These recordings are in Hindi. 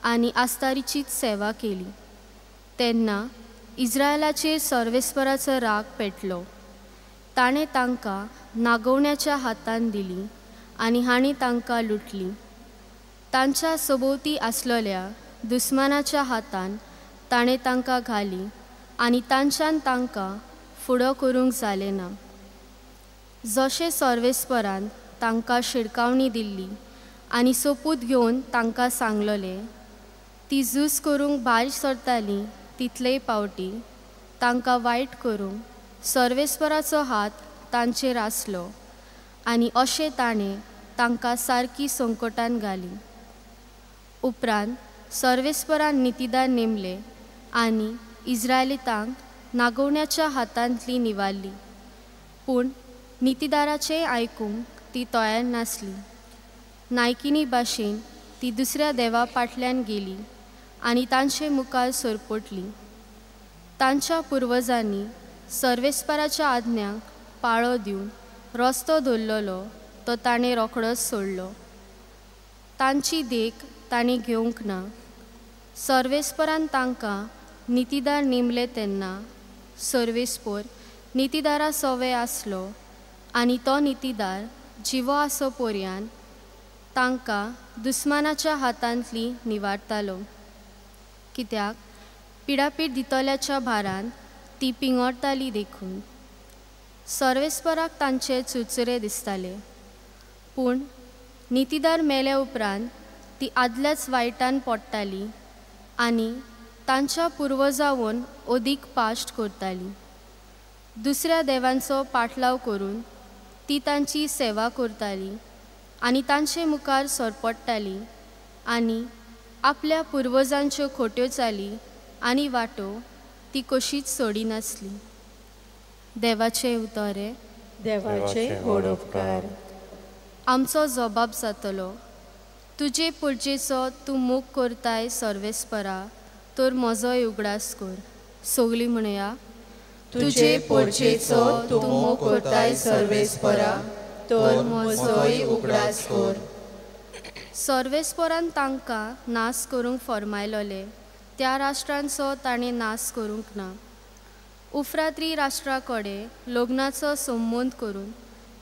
आनी आस्तारीचीच सेवा केली। तेन्ना इस्रायलाचेर सर्वेस्पराचो राग पेटलो। ताणें तांकां नागोवण्याच्या हातान दिली आनी हांणी तांकां लुटली। तांच्या सभोवती आसलेल्या दुस्मानाच्या हातान ताणें तांकां घाली आनी तांच्यान तांकां फुडो करूंक जालें ना। जशें सर्वेस्परान तांकां शिडकावणी दिल्ली आनी सोपूत घेवन तांकां सांगलोलें, ती झूज करूंक भायर सरतालीं तितलेय पावटी तांकां वायट करूंक सर्वेस्पराचो हात तांचेर आसलो आनी अशें ताणें तांकां सारकी संकटान घाली। उपरांत सर्वेस्परान नितीदार नेमले आनी इस्रायलितांक नागोवण्याच्या हातांतली निवारली। पूण नितीदाराचें आयकूंक ती तयार नासली। नायकिनी भाशेन ती दुसऱ्या देवा फाटल्यान गेली आनी तांचे मुखार सरपटली। तांच्या पुर्वजांनी सर्वेस्पराच्या आज्ञांक पाळो दिवन रस्तो धरलोलो तो ताणें रोखडोच सोडलो। तांची देख तांणी घेवंक ना। सर्वेस्परान तांकां नितीदार नेमले तेन्ना सर्वेस्पर नितीदारा सोवे आसलो आनी तो नितीदार जिवो आसो पर्यान तांकां दुस्मानाच्या हातांतली निवारतालो। कित्याक पिडापीड दितल्याच्या भारान ती पिंगोडटाली देखून। सर्वेस्पराक तांचे चुरचुरे दिसताले। पूण नितीदार मेल्या उपरांत ती आदल्याच वायटान पडटाली आनी तांच्या पुर्वजांवन ओदीक पाश्ट करताली। दुसऱ्या देवांचो पाटलाव करून ती तांची सेवा करताली आनी तांचे मुखार सरपडटाली आनी आपल्या पुर्वजांच्यो खोट्यो चाली आनी वाटो ती कशीच सोडिनासली। देवाचे उतरे। देवाचे व्हड उपकार। आमचो जबाब जातलो, तुजे पुर्जेचो तूं मोग करताय सर्वेस्परा, तर म्हजोय उगडास कर। सगळीं म्हणया, तुजे पोरचेचो तूं मोग करताय सर्वेस्परा, तर म्हजोय उगडास कर। सर्वेस्परान तांकां नास करूंक फरमायलोले त्या राष्ट्रांचो ताणें नास करूंक ना। उफ्रात्री राष्ट्रा कडेन लग्नाचो संबंद करून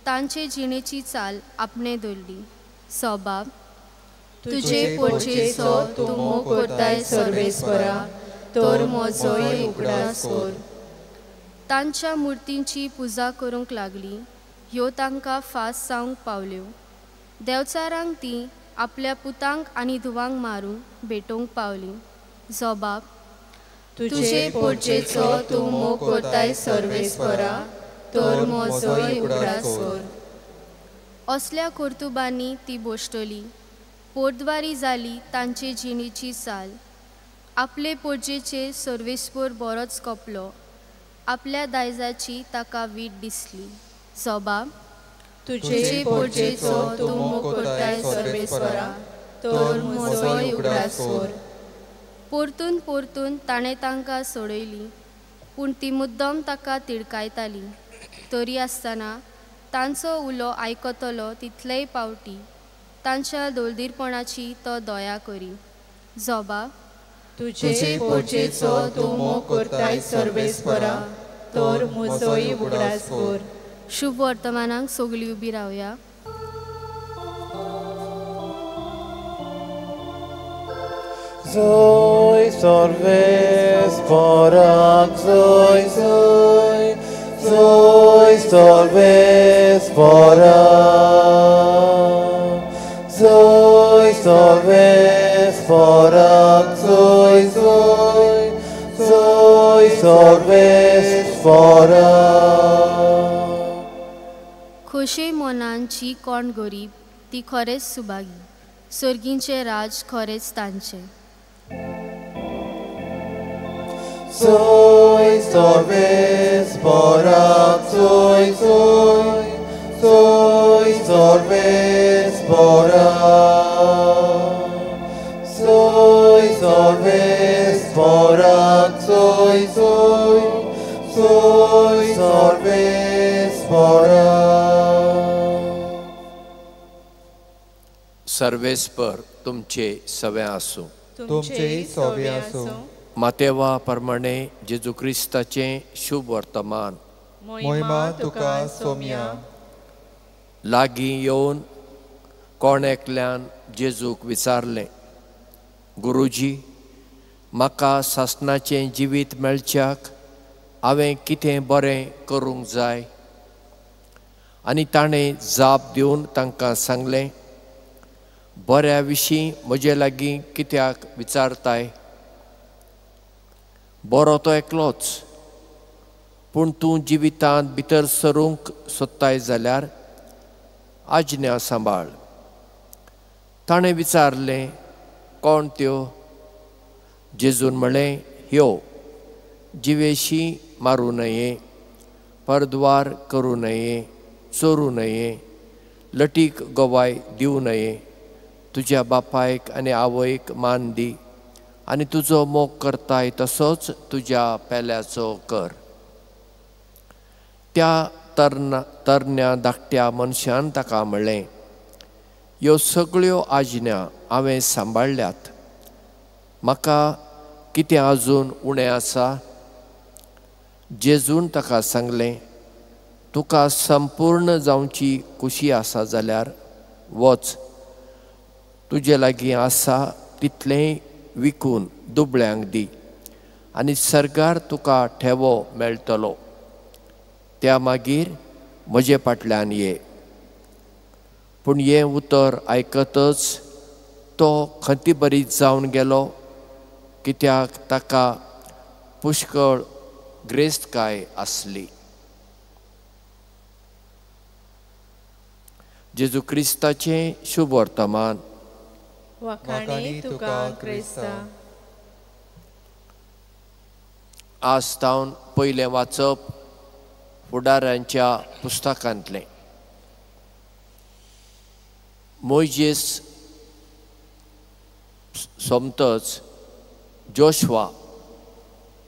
तांचे जिणेची चाल आपणे धरली। सबाब, तुजे पोरचेचो तूं मोग करताय सर्वेस्परा, तर म्हजोय उगडास कर। तांच्या मुर्तींची पुजा करूंक लागली। ह्यो तांकां फास जावंक पावल्यो। देवचारांक ती आपल्या पुतांक आनी धुवांक मारूंक भेटोवंक पावली। जबाब, तुजे पोरचेचो तूं मोग करताय सर्वेस्परा, तर म्हजोय उगडास कर। असल्या कर्तुबांनी ती बोश्टली। पोरद्वारी जाली तांचे जिणेची चाल। आपले पोरजेचेर सर्वेस्पर बरोच कपलो। आपल्या दायजाची ताका वीट दिसली। जबाब, तुजे पोरचेचो तूं मोग करताय सर्वेस्परा, तर म्हजोय उगडास कर। परतून परतून ताणें तांकां सोडयली, पूण ती मुद्दम ताका तिडकायताली। तरी आसतना तांचो उलो आयकतलो तितलेय पावटी तांच्या दोलदीरपणाची तो दया करी। जबाब, तुजे पोरचेचो तूं मोग करताय सर्वेस्परा, तर म्हजोय उगडास कर। शुभ वर्तमानाक सगळीं उबी रावया। Zoe salves parak, Zoe, Zoe, Zoe salves parak, Zoe salves parak, Zoe, Zoe, Zoe salves parak. खोशे मोनांची कोण गरीब ती खरेच सुभागी, सर्गींचे राज खरेच तांचे। Zoe salves parak, Zoe, Zoe, Zoe salves parak, Zoe salves parak, Zoe, Zoe, Zoe salves parak. सर्वेस्पर तुमचे सवे आसूं। तुमचेय सोबे आसूं. मातेवा प्रमाणे जेजू क्रिस्ताचें शुभ वर्तमान. मोहिमा तुका सोम्या. लागीं येवन कोण एकल्यान जेजूक विचारलें, गुरुजी, म्हाका सासणाचें जिवीत मेळच्याक हांवें कितें बरें करूंक जाय? आनी ताणें जाप दिवन तांकां सांगलें, बऱ्या विशीं म्हजे लागीं कित्याक विचारताय? बरो तो एकलोच, पूण तूं जिवितांत भितर सरूंक सोदताय जाल्यार आज्ञा सांबाळ. ताणें विचारलें, कोण त्यो? जेजून म्हळें, ह्यो, जिवेशी मारूं नये, परद्वार करूं नये, चोरूं नये, लटीक गोवाय दिवं नये, तुज्या बापायक आनी आवयक मान दी, आनी तुजो मोग करताय तसोच तुज्या पेल्याचो कर. त्या तरण्या धाकट्या मनशान ताका म्हणलें, ह्यो सगळ्यो आज्ञा हांवें सांबाळल्यात, म्हाका कितें आजून उणें आसा? जेजून ताका सांगलें, तुका संपूर्ण जावची कुशी आसा जाल्यार वच, तुजे लागीं आसा तितलें विकून दुबळ्यांक दी, आनी सर्गार तुका ठेवो मेळटलो. त्या मागीर म्हजे फाटल्यान ये. पूण हें उतर आयकतच तो खंतीभरीत जावन गेलो, कित्याक ताका पुष्कळ ग्रेस्तकाय आसली. जेजू क्रिस्ताचें शुभ वर्तमान. वखाणी तुका क्रिस्ता. आज तावन पयलें वाचप फुडाऱ्यांच्या पुस्तकांतलें. मोइजेस सोमतच जोशवा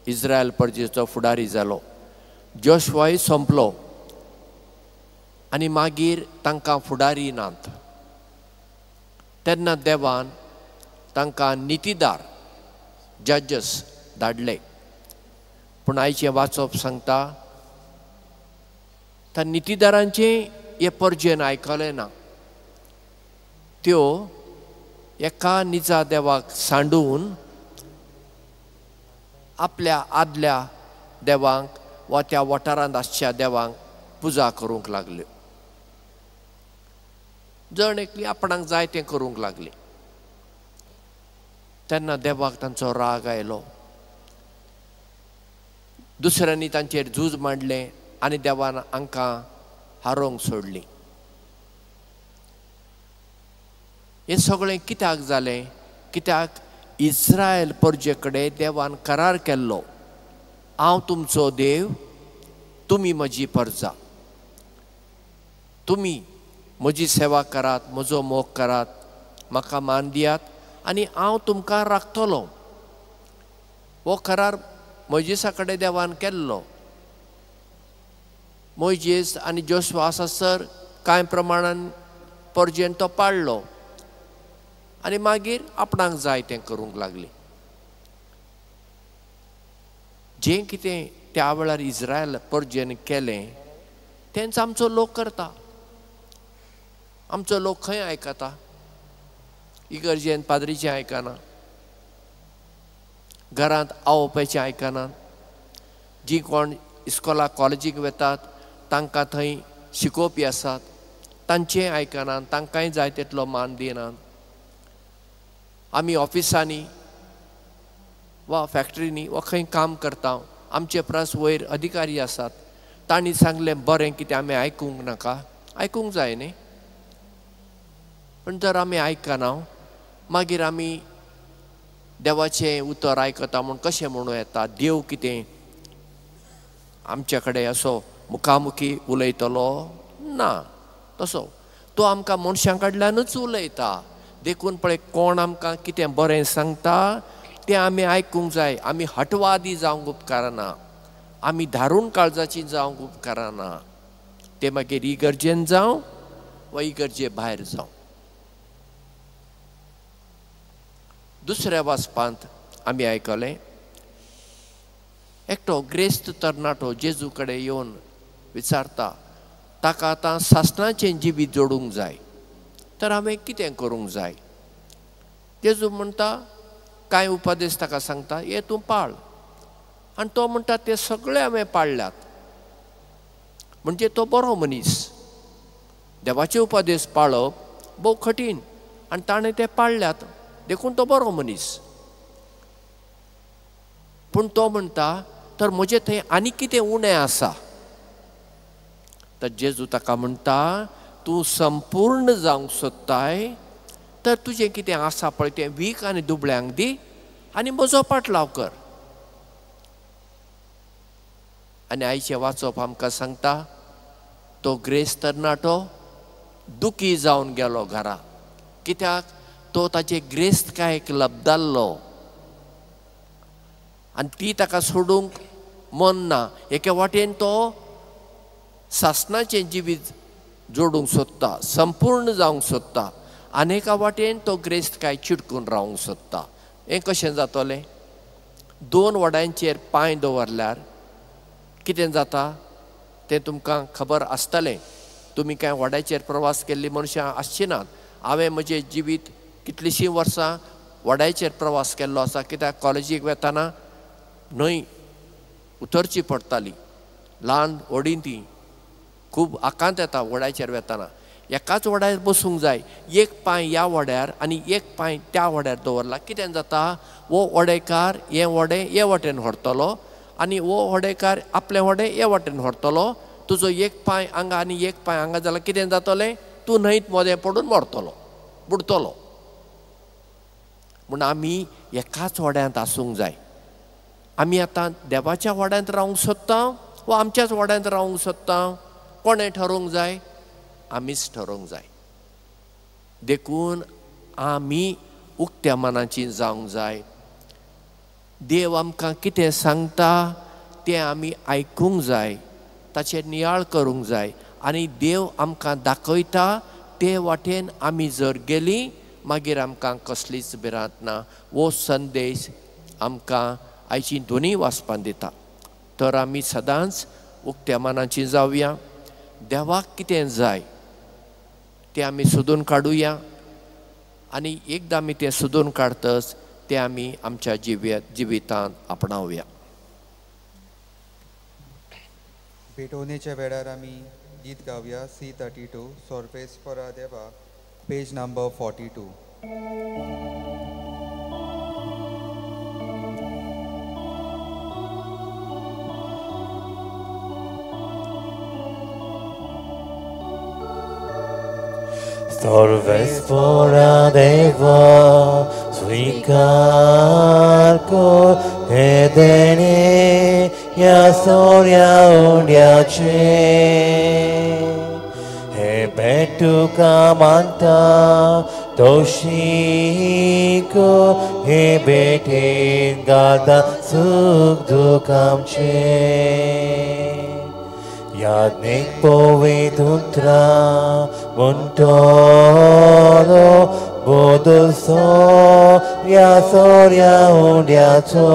इस्रायल परजेचो फुडारी जालो. जोशवाय सोंपलो आनी मागीर तांकां फुडारी नात. तेन्ना देवान तांकां नितीदार जजस धाडले. पूण आयचें वाचप सांगता, त्या नितीदारांचें हे परजेन आयकलें ना. त्यो एका निजा देवाक सांडून आपल्या आदल्या देवांक वा त्या वाठारांत आसच्या देवांक पुजा करूंक लागल्यो. जण एकली आपणाक जाय तें करूंक लागली. तेन्ना देवाक तांचो राग आयलो. दुसऱ्यांनी तांचेर झूज मांडलें आनी देवान हांकां हारोवंक सोडलीं. हें सगळें कित्याक जालें? कित्याक इस्रायल परजे कडेन देवान करार केल्लो, हांव तुमचो देव, तुमी म्हजी परजा, तुमी म्हजी सेवा करात, म्हजो मोग करात, म्हाका मान दियात आनी हांव तुमकां राखतलो. हो करार मोइजेसा कडेन देवान केल्लो. मोइजेस आनी जोशवा आसासर कांय प्रमाणान परजेन तो पाळ्ळो आनी मागीर आपणाक जाय तें करूंक लागली. जें कितें त्या वेळार इस्रायल परजेन केलें तेंच आमचो लोक करता. आमचो लोक खंय आयकता? इगर्जेन पाद्रीचें आयकना, घरांत आवोवपाचें आयकना. जीं कोण इस्कॉलाक कॉलेजीक वेतात तांकां थंय शिकोवपी आसात तांचें आयकनात, तांकांय जाय तितलो मान दिनात. आमी ऑफिसांनी वा फॅक्टरीनी वा खंय काम करता, आमचे परस वयर अधिकारी आसात, तांणी सांगलें बरें कितें आमी आयकूंक नाका? आयकूंक जाय न्ही. पण जर आमी आयकना मागीर आमी देवाचें उतर आयकता म्हूण कशें म्हणूं येता? देव कितें आमचे कडेन असो मुखामुखी उलयतलो? ना तसो. तो आमकां मनशां कडल्यानूच उलयता. देखून पळय, कोण आमकां कितें बरें सांगता तें आमी आयकूंक जाय. आमी हटवादी जावंक उपकारना, आमी धारून काळजाची जावंक उपकारना. ते मागीर इगर्जेन जावं वा इगर्जे भायर जावं. दुसऱ्या वाचपांत आमी आयकलें, एकटो ग्रेस्त तरणाटो जेजू कडेन येवन विचारता, ताका आतां सासणाचें जिवीत जोडूंक जाय, तर हांवें कितें करूंक जाय? जेजू म्हणटा, कांय उपदेश ताका सांगता, हे तूं पाळ. आनी तो म्हणटा, ते सगळे हांवें पाळल्यात. म्हणजे तो बरो मनीस. देवाचे उपदेश पाळप भोव कठीण, आनी ताणें ते पाळल्यात, देखून तो बरो मनीस. पूण तो म्हणटा, तर म्हजें थंय आनी कितें उणें आसा? तर जेजू ताका म्हणटा, तूं संपूर्ण जावंक सोदताय, तर तुजें कितें आसा पळय तें वीक आनी दुबळ्यांक दी आनी म्हजो पाटलाव कर. आनी आयचें वाचप आमकां सांगता, तो ग्रेस्त तरणाटो दुखी जावन गेलो घरा. कित्याक? तो ताचे ग्रेस्तकायेक लबदाल्लो आनी ती ताका सोडूंक मन ना. एके वाटेन तो सासणाचें जिवीत जोडूंक सोदता, संपूर्ण जावंक सोदता, आनी एका वाटेन तो ग्रेस्तकाय चिडकून रावंक सोदता. हें कशें जातलें? दोन वड्यांचेर पांय दवरल्यार कितें जाता तें तुमकां खबर आसतलें. तुमी कांय वड्याचेर प्रवास केल्ली मनशां आसची नात. हांवें म्हजें जिवीत कितलींशीं वर्सां वड्याचेर प्रवास केल्लो आसा. कित्याक कॉलेजीक वेताना न्हंय उतरची पडटाली. ल्हान व्हडीं ती खूब आकांत येता वड्याचेर वेताना. एकाच वड्यार बसूंक जाय. एक पांय ह्या वड्यार आनी एक पांय त्या वड्यार दवरला. कितें जाता? वो वडेकार हें वडें हे वटेन व्हरतलो आनी वो वडेकार आपलें वडें हे वटेन व्हरतलो. तुजो एक पांय हांगा आनी एक पांय हांगा जाल्यार कितें जातलें? तूं न्हंयत मोदें पडून मरतलो, बुडतलो. म्हूण आमी एकाच वड्यांत आसूंक जाय. आमी आतां देवाच्या वड्यांत रावंक सोदता वा आमच्याच वड्यांत रावंक सोदता? कोणें ठरोवंक जाय? आमीच ठरोवंक जाय. देखून आमी उक्त्या मनाची जावंक जाय. देव आमकां कितें सांगता तें आमी आयकूंक जाय, ताचेर नियाळ करूंक जाय. आनी देव आमकां दाखयता ते वाटेन आमी जर गेलीं मागीर आमकां कसलीच भिरांत ना. वो संदेश आमकां आयची दोनूय वाचपां दिता. तर आमी सदांच उक्त्या मनाची जावया. देवाक कितें जाय तें आमी सोदून काडुया आनी एकदां आमी तें सोदून काडटच तें आमी आमच्या जिवितांत आपणावया. भेटवणेच्या वेळार आमी गीत गावया. C32 सर्वेस्परा देवा, पेज नंबर 42. सर्वेस्परा देवा, स्वीकार कर हे देणे या सोऱ्या उंड्याचे. हे भेट तुका मानता तोशीक हे भेटेन घालता सुख दूख आमचे. याज्ञिक पवित्र उतरा म्हणटलो बोधुसो या सोऱ्या उंड्याचो.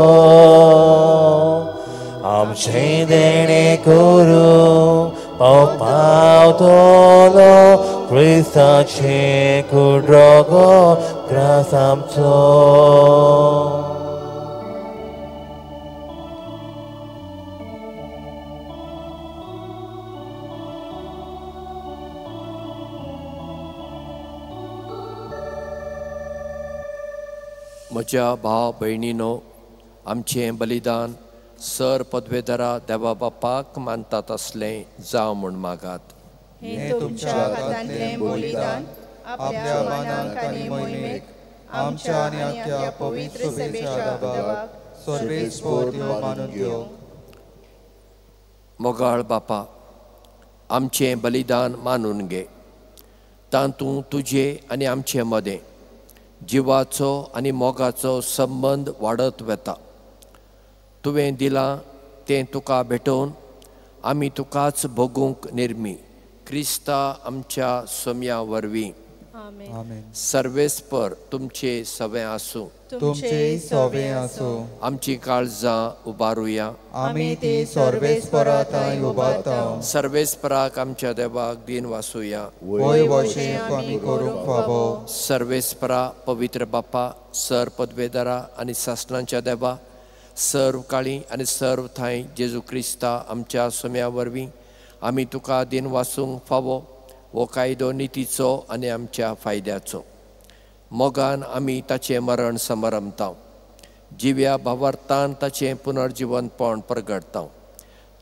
आमचे देणे करूंक पावतलो क्रिस्ताचे कुड्रोगो ग्रास आमचो. म्हज्या भाव भयणीनो, आमचें बलिदान सर पदवेदरा देवा बापाक मानतात असलें जावं म्हूण मागात. हे तुमच्या हातांतलें बलिदान आपल्या मनाक आनी मोहिमेक आमच्या आनी आख्या पवित्र सभेच्या देवाक सर्वेस्पोर्त्यो मानून घेवं. मोगाळ बापा, आमचें बलिदान मानून घे. तातूंत तुजे आनी आमचे मदें जिवाचो आनी मोगाचो संबंद वाडत वता. तुवें दिलां तें तुका भेटोवन आमी तुकाच भोगूंक निर्मी. क्रिस्ता आमच्या सोम्या वरवीं आमेन. आमेन. सर्वेस्पर तुमचे सवे आसूं. तुमचे सवे आसो. आमची काळजां उबारुया. आमी ती सर्वेस्परा थंय उबारता. सर्वेस्पराक आमच्या देवाक दिन वासुया. वय वशें आमी करूंक फावो. सर्वेस्परा पवित्र बापा, सर पदवेदारा आनी सासणांच्या देवा, सर्व काळी आनी सर्व थंय जेजू क्रिस्ता आमच्या सोम्या वरवीं आमी तुका दिन वासूंक फावो. हो कायदो नितीचो आनी आमच्या फायद्याचो. मोगान आमी ताचें मरण समरमता. जिव्या भावार्थान ताचें पुनर्जिवनपण प्रगटता.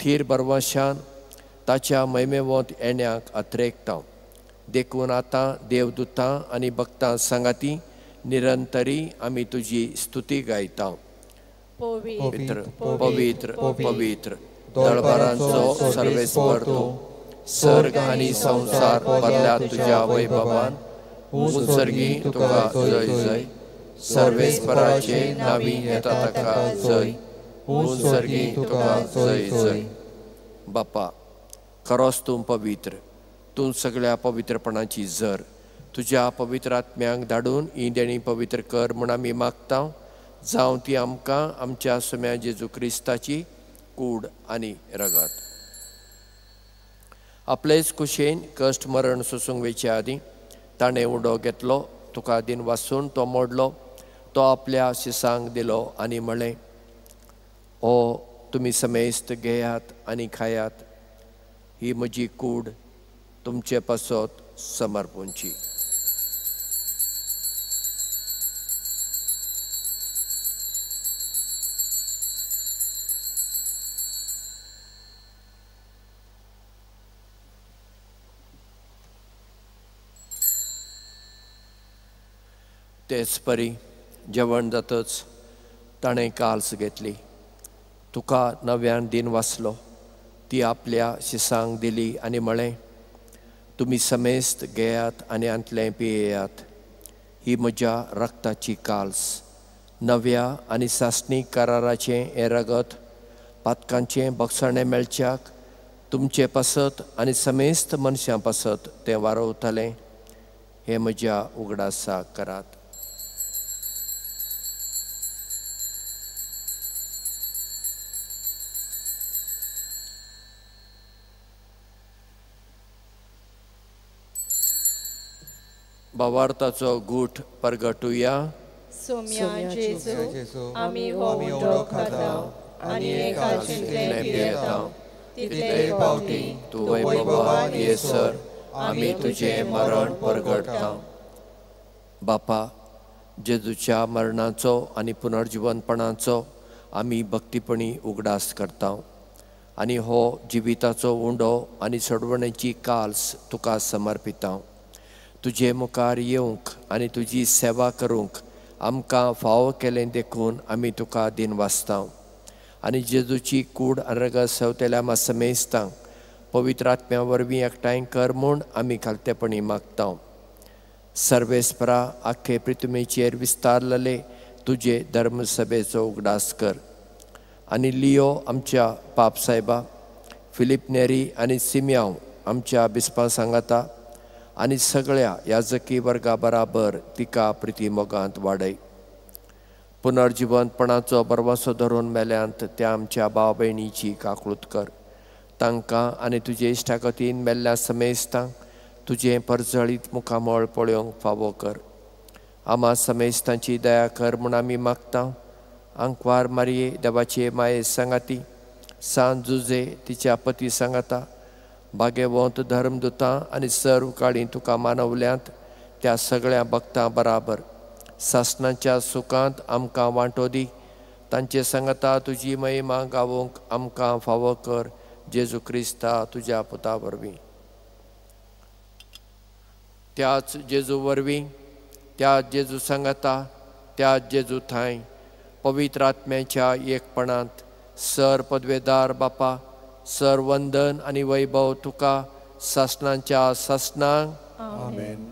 थीर बरवशान ताच्या मैमेवंत येण्याक आत्रेकता. देखून आतां देवदूतां आनी भक्तां सांगाती निरंतरी आमी तुजी स्तुती गायता. पवित्र पवित्र पवित्र दळबारांचो सर्वेस्पर तूं. सर्ग आनी संसार भरल्या तुज्या वैभवान. उत्सर्गी तुका जय जय. सर्वेस्पराचे नावी येता ताका जय. उत्सर्गी तुका जय जय. बापा, खरोच तूं पवित्र. तूं सगळ्या पवित्रपणाची झर. तुज्या पवित्र आत्म्याक धाडून ही देणी पवित्र कर म्हूण आमी मागता. जावं ती आमकां आमच्या सोम्या जेजू क्रिस्ताची कूड आनी रगत. आपलेच कुशेन कश्ट मरण सोसूंक वेचे आदीं ताणें उडो घेतलो. तुका दिन वासून तो मोडलो. तो आपल्या शिसांक दिलो आनी म्हळें, ओ तुमी समेस्त घेयात आनी खायात. ही म्हजी कूड तुमचे पासत समर्पूंची. तेच परी जेवण जातच ताणें काल्स घेतली. तुका नव्यान दिन वाचलो. ती आपल्या शिसांक दिली आनी म्हळें, तुमी समेस्त घेयात आनी अंतलें पियेयात. ही म्हज्या रक्ताची काल्स. नव्या आनी सासणी कराराचें हें रगत पातकांचें भक्षणें मेळच्याक तुमचे पासत आनी समेस्त मनशां पासत तें वारोवतलें. हें म्हज्या उगडासाक करात. भावार्थाचो गूठ परगटुया. सोम्या जेजू, आमी हो उंडो खाता आनी एकाचेंतलें पियेता. तितले फावटी तूं वैभवान येसर आमी तुजें मरण परगटता. बापा, जेजूच्या मरणाचो आनी पुनर्जिवनपणाचो आमी भक्तीपणी उगडास करता. आनी हो जिविताचो उंडो आनी सोडवणेची काल्स तुका समर्पिता. तुजे मुखार येवंक आनी तुजी सेवा करूंक आमकां फावो केलें देखून आमी तुका दिन वाचता. आनी जेजूची कूड आनी रगत सेवतेल्या समेस्तांक पवित्र आत्म्या वरवीं एकठांय कर म्हूण आमी खालतेपणी मागता. सर्वेस्परा आख्खे पृथ्वीचेर विस्तारलेले तुजे धर्मसभेचो उगडास कर. आनी लियो आमच्या पाप सायबा, फिलीप नेरी आनी सिम्यांव आमच्या बिस्पां सांगाता आनी सगळ्या याजकी वर्गा बराबर तिका प्रिती मोगांत वाडय. पुनर्जिवनपणाचो बरवासो धरून मेल्यांत त्या आमच्या भाव भयणीची काकूळट कर. तांकां आनी तुजे इश्टागतीन मेल्ल्या समेस्तांक तुजें परजळीत मुखामळ पळोवंक फावो कर. आमा समेस्तांची दया कर म्हूण आमी मागता. आंकवार मारये देवाचे माये सांगाती, सांत जुजे तिच्या पती सांगाता, भाग्यवंत धर्मदुतां आनी सर्व काळी तुका मानवल्यांत त्या सगळ्या भक्तां बराबर सासणाच्या सुखांत आमकां वांटो दी. तांचे सांगता तुजी महिमा गावोवंक आमकां फावो कर. जेजू क्रिस्ता तुज्या पुता वरवीं. त्याच जेजू वरवीं, त्याच जेजू सांगता, त्याच जेजू थंय पवित्र आत्म्याच्या एकपणांत सर पदवेदार बापा, सर वंदन आनी वैभव तुका सासणांच्या सासणांक. आमेन.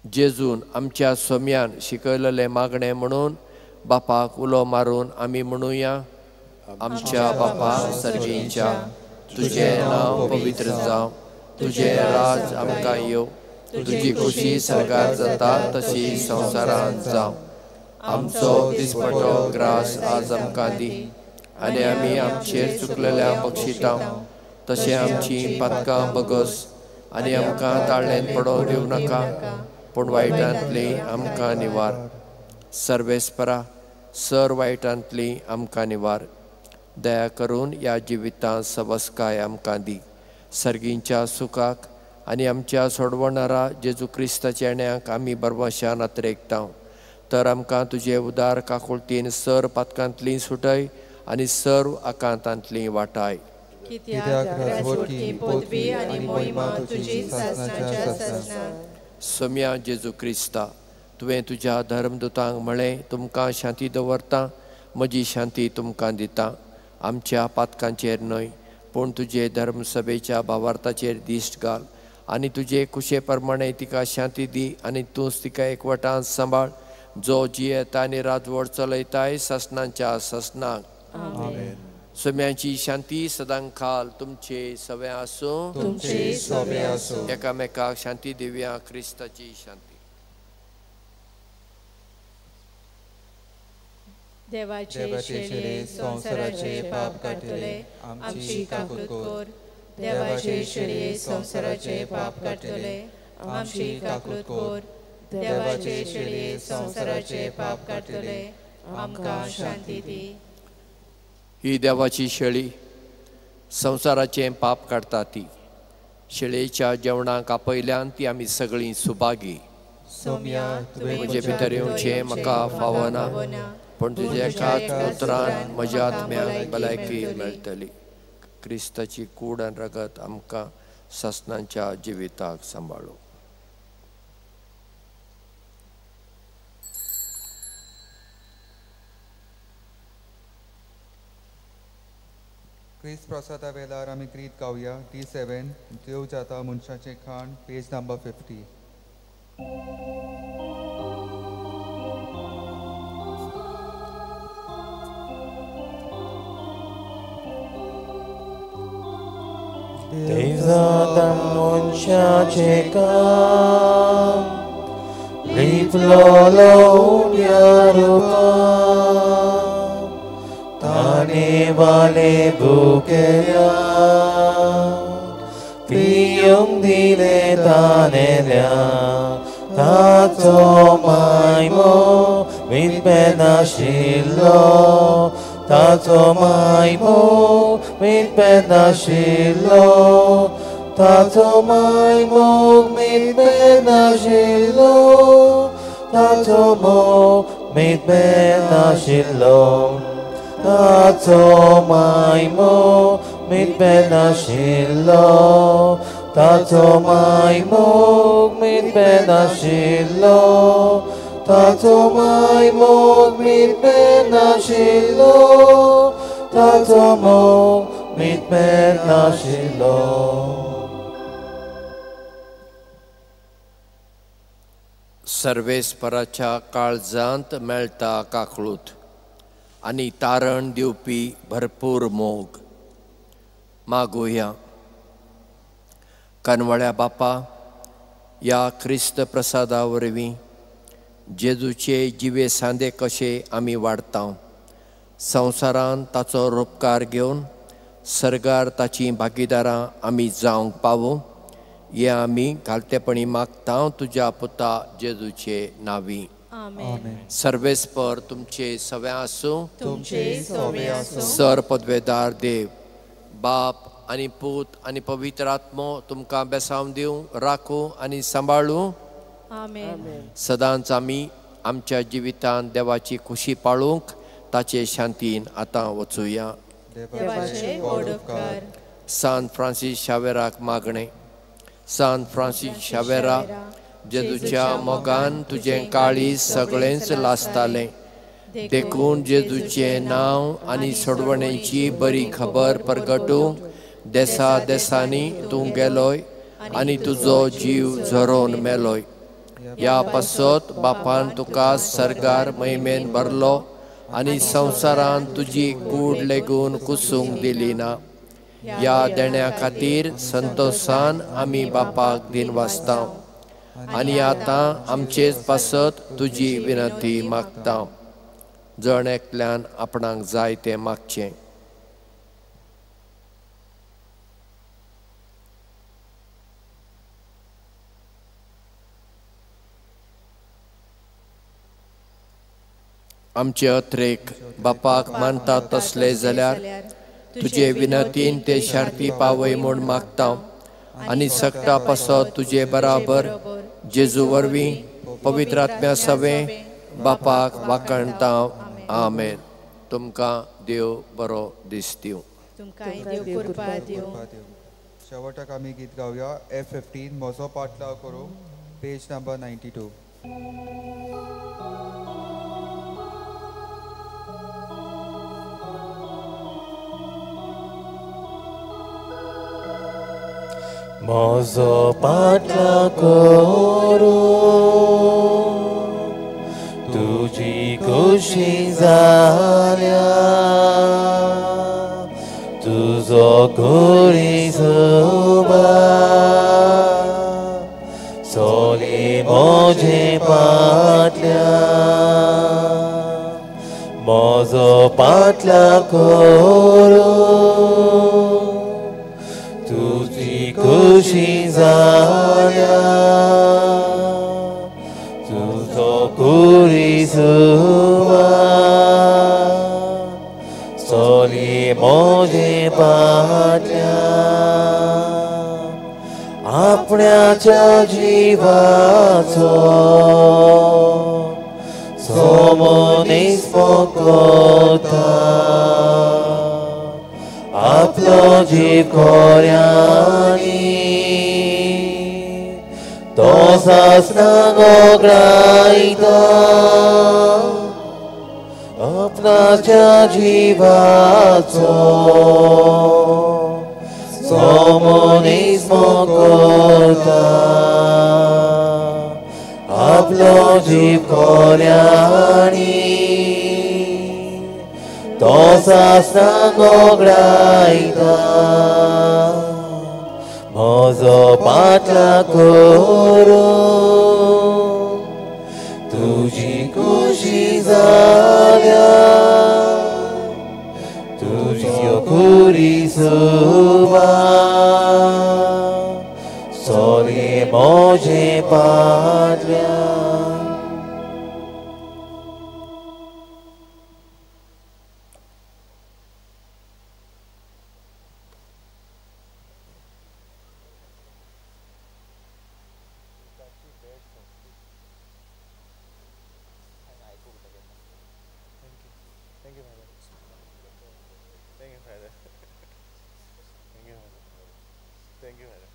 जेजून आमच्या सोम्यान शिकयलेलें मागणें म्हणून बापाक उलो मारून आमी म्हणुया, आमच्या बापा सर्गींच्या, तुजें नांव पवित्र जावं, तुजें राज आमकां येवं, तुझी खुशी सरकार जाता तशी संसारांत जावं. आमचो दिसपटो ग्रास आज आमकां दी, आनी आमी आमचेर चुकलेल्या बक्षितां तशें आमची पातकां बगस, आनी आमकां ताळ्ळेन पडोवंक दिवं नाका, पूण वायटांतली आमकां निवार. सर्वेस्परा, सर वायटांतली आमकां निवार. दया करून ह्या जिवितांत सबस्काय आमकां दी. सर्गींच्या सुखाक आनी आमच्या सोडवणारा जेजू क्रिस्ताच्या येण्याक आमी बरवशान आत्रेकता. तर आमकां तुजे उदार काकुळतीन सर पातकांतली सुटय आनी सर्व आकांतांतली वाटाय. कित्याक राजवटी, पदवी आनी महिमा तुजी सासणाच्या आसना. सोम्या जेजू क्रिस्ता, तुवें तुज्या धर्मदुतांक म्हळें, तुमकां शांती दवरता, म्हजी शांती तुमकां दिता. आमच्या पातकांचेर न्हय, पूण तुजे धर्मसभेच्या भावार्थाचेर दिश्ट घाल, आनी तुजे कुशे प्रमाणे तिका शांती दी, आनी तूंच तिका एकवटांत सांबाळ, जो जियेता आनी राजवट चलयताय ससनांच्या ससनाक. सोम्याची शांती सदां खाल तुमचे सवे आसूं. एकामेकाक शांती दिवया. क्रिस्ताची शांती. देवाचे शेळे संसाराचे पाप काढतले, आमची काकूत कोर. देवाचे शेळे संसाराचे पाप काढतले, आमची काकूत कोर. देवाचे शेळे संसाराचे पाप काढतले, आमकां शांती दी. ही देवाची शेळी संसाराचे पाप काडटा. ती शेळयेच्या जेवणाक आपयल्यान ती आमी सगळीं सुभागी. म्हजे भितर येवचें म्हाका फावना, पण तुज्या एकाच उतरान म्हज्या आत्म्याक भलायकी मेळटली. क्रिस्ताची कूड आनी रगत आमकां ससनांच्या जिविताक सांबाळूं. क्रिस्त प्रसादा वेळार आमी क्रीत गावया. D7 देव जाता मनशाचें खाण, पेज नंबर 50. देव जाता मनशाचें खाण, लिपलोलो उब्या रुपान, ताने वाले भुकेल्या पियोंक दिले तानेल्या. ताचो मायमो मितबे नाशिल्लो, ताचो मायमो मितबे नाशिल्लो, ताचो मायमो मितबे नाशिल्लो, ताचो मोग मितबे नाशिल्लो, ताचो मायमो मितबे नाशिल्लो, ताचो मायमो मितबे नाशिल्लो, ताचो मायमो मितबे नाशिल्लो, ताचो मोग मितबे नाशिल्लो. सर्वेस्पराच्या काळजांत मेळटा काकळूत आनी तारण दिवपी भरपूर मोग. मागुया. कनवळ्या बापा, ह्या क्रिस्त प्रसादा वरवीं जेजूचे जिवे सांदे कशे आमी वाडटा. संवसारांत ताचो रोपकार घेवन सर्गार ताची भागीदारां आमी जावंक पावूं, हे आमी घालतेपणी मागता तुज्या पुता जेजूचे नांवी. सर्वेस्पर तुमचे सवे आसूं. सर पदवेदार देव, बाप आनी पूत आनी पवित्र आत्मो तुमकां बेसांव दिवं, राखूं आनी सांबाळूं. सदांच आमी आमच्या जिवितांत देवाची खुशी पाळूंक ताचे शांतीन आतां वचुया. सांत फ्रांसीस शावेराक मागणें. सांत फ्रांसीस शावेरा, जेजूच्या मोगान तुजें काळीज सगळेंच लासतालें, देखून जेजूचें नांव आनी सोडवणेची बरी खबर परगटूंक देसा देसांनी तूं गेलोय आनी तुजो जीव झरोवन मेलोय. ह्या पासत बापान तुका सर्गार महिमेन भरलो आनी संवसारांत तुजी कूड लेगून कुसूंक दिली ना. ह्या देण्या खातीर संतोशान आमी बापाक दिन वाचता. आनी आतां आमचेच पासत तुजी विनंती मागता. जण एकल्यान आपणाक जाय तें मागचें. आमचे अत्रेक बापाक मानतात तसले जाल्यार तुजे विनंतीन ते शार्ती पावय म्हूण मागता. आनी सक्ता पासत तुजे बराबर जेजू वरवीं पवित्र आत्म्या सवें बापाक वाकणता. आमेन. तुमकां देव बरो दीस दिवं. तुमकां देव कृपा दिवं. शेवटाक आमी गीत गावया F15 म्हजो पाटलाव करूं पेज नंबर 92. म्हजो पाटलाव करूं तुजी खुशी जाल्या तुजो घोरी सोबा सोली म्हजे पाटल्या म्हजो पाटलाव करूं तुजी खुशी जाल्या तुजो घोरी सोबा सोली म्हजे पाटल्या आपण्याच्या जिवाचो सोमनीस पोकोता आपलो जीव खोऱ्यांनी तो सासनागो ग्रायता आपणाच्या जिवाचो सोमनीस पोकोता आपलो जीव खोऱ्यांनी तो सासनागो ग्रायता म्हजो पाटलाव करूं तुजी खुशी जाल्या तुज्यो खुरी सोबा सोली म्हजे पाटल्या. Thank you, Father. Thank you, Father. Thank you, Father.